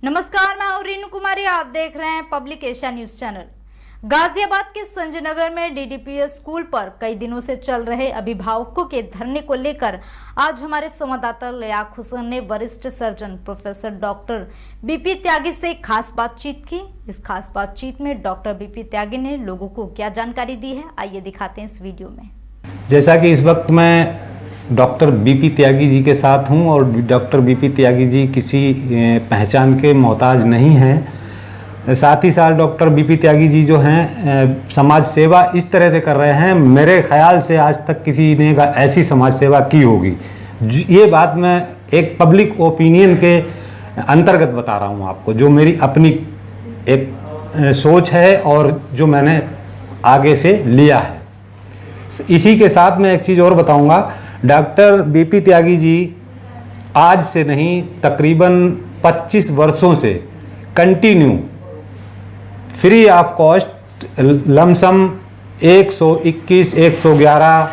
नमस्कार, मैं हूं रीनू कुमारी। आप देख रहे हैं public Asia news channel. Ghaziabad के संजय नगर में डीडीपीएस स्कूल पर कई दिनों से चल रहे अभिभावकों के धरने को लेकर आज हमारे संवाददाता लियाक हुसैन ने वरिष्ठ सर्जन प्रोफेसर डॉक्टर बीपी त्यागी से खास बातचीत की। इस खास बातचीत में डॉक्टर बीपी त्यागी ने लोगों को क्या जानकारी दी है, आइए दिखाते हैं इस वीडियो में। जैसा कि इस वक्त मैं डॉक्टर बीपी त्यागी जी के साथ हूं और डॉक्टर बीपी त्यागी जी किसी पहचान के मोहताज नहीं हैं। साथ ही साथ डॉक्टर बीपी त्यागी जी जो हैं समाज सेवा इस तरह से कर रहे हैं, मेरे ख्याल से आज तक किसी ने ऐसी समाज सेवा की होगी। ये बात मैं एक पब्लिक ओपिनियन के अंतर्गत बता रहा हूं आपको, जो मेरी अपनी एक सोच है और जो मैंने आगे से लिया है। इसी के साथ मैं एक चीज़ और बताऊंगा। डॉक्टर बीपी त्यागी जी आज से नहीं, तकरीबन 25 वर्षों से continue free of cost lump sum 121, 111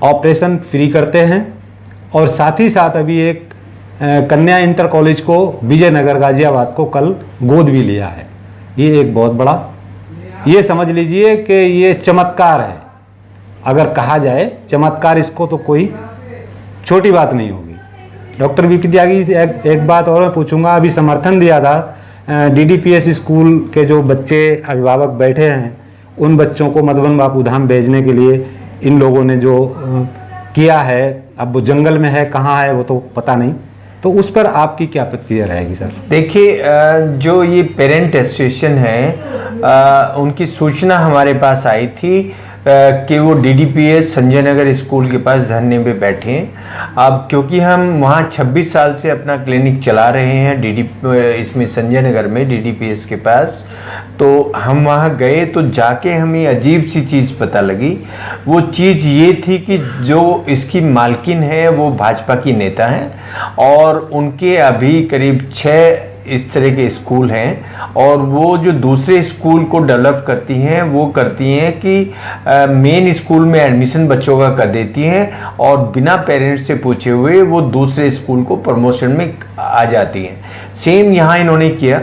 operation free करते हैं और साथ ही साथ अभी एक कन्या इंटर कॉलेज को विजयनगर गाजियाबाद को कल गोद भी लिया है। ये एक बहुत बड़ा, ये समझ लीजिए कि ये चमत्कार है। अगर कहा जाए चमत्कार इसको, तो कोई छोटी बात नहीं होगी। डॉक्टर बीपी त्यागी जी एक बात और मैं पूछूंगा। अभी समर्थन दिया था डीडीपीएस स्कूल के जो बच्चे अभिभावक बैठे हैं, उन बच्चों को मधुबन बापू धाम भेजने के लिए इन लोगों ने जो किया है, अब वो जंगल में है, कहाँ है वो तो पता नहीं, तो उस पर आपकी क्या प्रतिक्रिया रहेगी सर? देखिए, जो ये पेरेंट एसोसिएशन है, उनकी सूचना हमारे पास आई थी कि वो डीडीपीएस संजय नगर स्कूल के पास धरने पे बैठे हैं। अब क्योंकि हम वहाँ 26 साल से अपना क्लिनिक चला रहे हैं इसमें संजय नगर में डीडीपीएस के पास, तो हम वहाँ गए तो जाके हमें अजीब सी चीज़ पता लगी। वो चीज़ ये थी कि जो इसकी मालकिन है वो भाजपा की नेता हैं और उनके अभी करीब 6 इस तरह के स्कूल हैं और वो जो दूसरे स्कूल को डेवलप करती हैं वो करती हैं कि मेन स्कूल में एडमिशन बच्चों का कर देती हैं और बिना पेरेंट्स से पूछे हुए वो दूसरे स्कूल को प्रमोशन में आ जाती हैं। सेम यहाँ इन्होंने किया।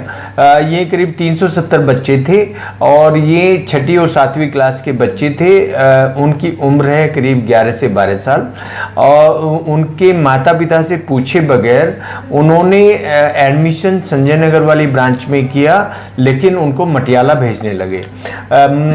ये करीब 370 बच्चे थे और ये 6ठी और 7वीं क्लास के बच्चे थे। उनकी उम्र है करीब 11 से 12 साल और उनके माता पिता से पूछे बगैर उन्होंने एडमिशन संजय नगर वाली ब्रांच में किया, लेकिन उनको मटियाला भेजने लगे।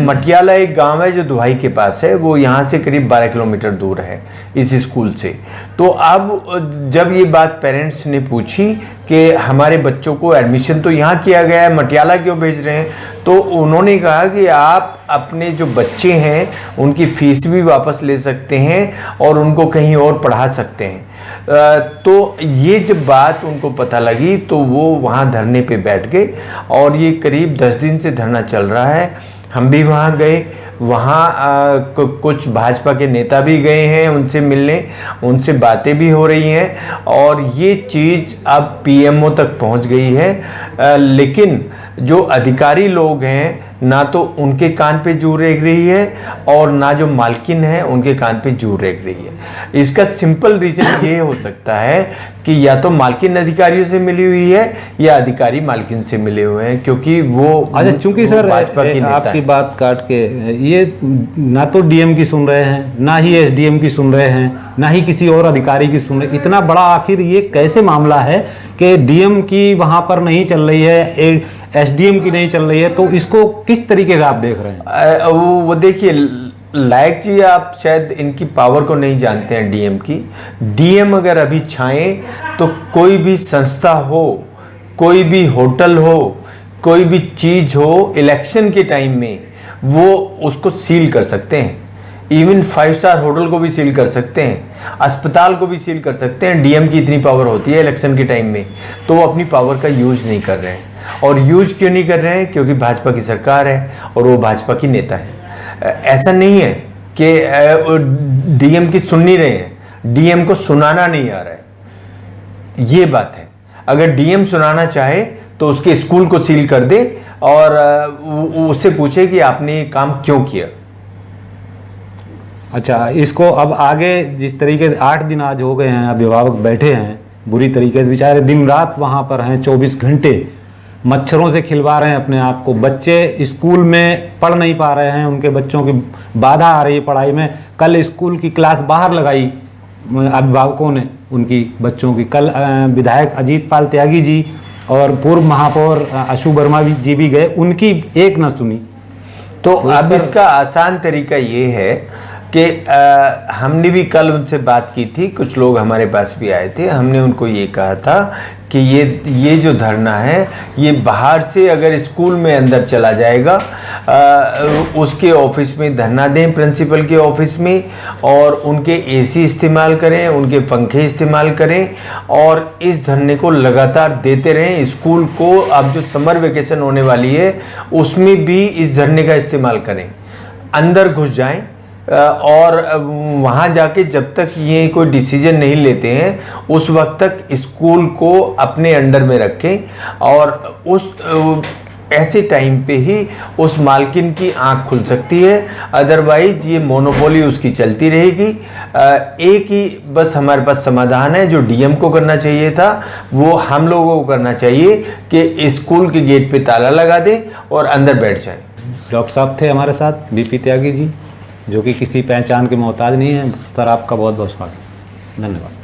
मटियाला एक गांव है जो दुहाई के पास है, वो यहाँ से करीब 12 किलोमीटर दूर है इस स्कूल से। तो अब जब ये बात पेरेंट्स ने पूछी कि हमारे बच्चों को एडमिशन तो यहाँ किया गया है, मटियाला क्यों भेज रहे हैं, तो उन्होंने कहा कि आप अपने जो बच्चे हैं उनकी फीस भी वापस ले सकते हैं और उनको कहीं और पढ़ा सकते हैं। तो ये जब बात उनको पता लगी तो वो वहाँ धरने पे बैठ गए और ये करीब 10 दिन से धरना चल रहा है। हम भी वहाँ गए, वहाँ कुछ भाजपा के नेता भी गए हैं उनसे मिलने, उनसे बातें भी हो रही हैं और ये चीज़ अब पीएमओ तक पहुँच गई है। लेकिन जो अधिकारी लोग हैं ना तो उनके कान पे जू रेंग रही है और ना जो मालकिन है उनके कान पे जू रेंग रही है। इसका सिंपल रीजन ये हो सकता है कि या तो मालकिन अधिकारियों से मिली हुई है या अधिकारी मालकिन से मिले हुए हैं, क्योंकि वो अच्छा, चूंकि सर भाजपा की नेता आपकी बात काट के, ये ना तो डीएम की सुन रहे हैं, ना ही एसडीएम की सुन रहे हैं, ना ही किसी और अधिकारी की सुन रहे हैं। इतना बड़ा आखिर ये कैसे मामला है कि डीएम की वहां पर नहीं चल रही है, एसडीएम की नहीं चल रही है, तो इसको किस तरीके से आप देख रहे हैं? वो देखिए लायक जी, आप शायद इनकी पावर को नहीं जानते हैं डीएम की। डीएम अगर अभी छाएं तो कोई भी संस्था हो, कोई भी होटल हो, कोई भी चीज़ हो, इलेक्शन के टाइम में वो उसको सील कर सकते हैं। इवन 5 स्टार होटल को भी सील कर सकते हैं, अस्पताल को भी सील कर सकते हैं। डीएम की इतनी पावर होती है इलेक्शन के टाइम में, तो वो अपनी पावर का यूज नहीं कर रहे हैं। और यूज क्यों नहीं कर रहे हैं? क्योंकि भाजपा की सरकार है और वो भाजपा की नेता है। ऐसा नहीं है कि डीएम की सुन नहीं रहे हैं, डीएम को सुनाना नहीं आ रहा है, ये बात है। अगर डीएम सुनाना चाहे तो उसके स्कूल को सील कर दे और उससे पूछे कि आपने ये काम क्यों किया। अच्छा, इसको अब आगे जिस तरीके से 8 दिन आज हो गए हैं, अभिभावक बैठे हैं, बुरी तरीके से, बेचारे दिन रात वहाँ पर हैं, 24 घंटे मच्छरों से खिलवा रहे हैं अपने आप को। बच्चे स्कूल में पढ़ नहीं पा रहे हैं, उनके बच्चों की बाधा आ रही है पढ़ाई में। कल स्कूल की क्लास बाहर लगाई अभिभावकों ने उनकी बच्चों की। कल विधायक अजीत पाल त्यागी जी और पूर्व महापौर अशु वर्मा जी भी गए, उनकी एक न सुनी। तो अब इसका आसान तरीका ये है कि हमने भी कल उनसे बात की थी, कुछ लोग हमारे पास भी आए थे। हमने उनको ये कहा था कि ये जो धरना है ये बाहर से अगर स्कूल में अंदर चला जाएगा, उसके ऑफिस में धरना दें, प्रिंसिपल के ऑफिस में, और उनके एसी इस्तेमाल करें, उनके पंखे इस्तेमाल करें और इस धरने को लगातार देते रहें। स्कूल को अब जो समर वेकेशन होने वाली है उसमें भी इस धरने का इस्तेमाल करें, अंदर घुस जाएं और वहाँ जाके जब तक ये कोई डिसीजन नहीं लेते हैं उस वक्त तक स्कूल को अपने अंडर में रखें। और उस ऐसे टाइम पे ही उस मालकिन की आंख खुल सकती है, अदरवाइज ये मोनोपोली उसकी चलती रहेगी। एक ही बस हमारे पास समाधान है जो डीएम को करना चाहिए था, वो हम लोगों को करना चाहिए कि स्कूल के गेट पे ताला लगा दें और अंदर बैठ जाएं। डॉक्टर साहब थे हमारे साथ, बीपी त्यागी जी, जो कि किसी पहचान के मोहताज नहीं है। सर आपका बहुत बहुत स्वागत, धन्यवाद।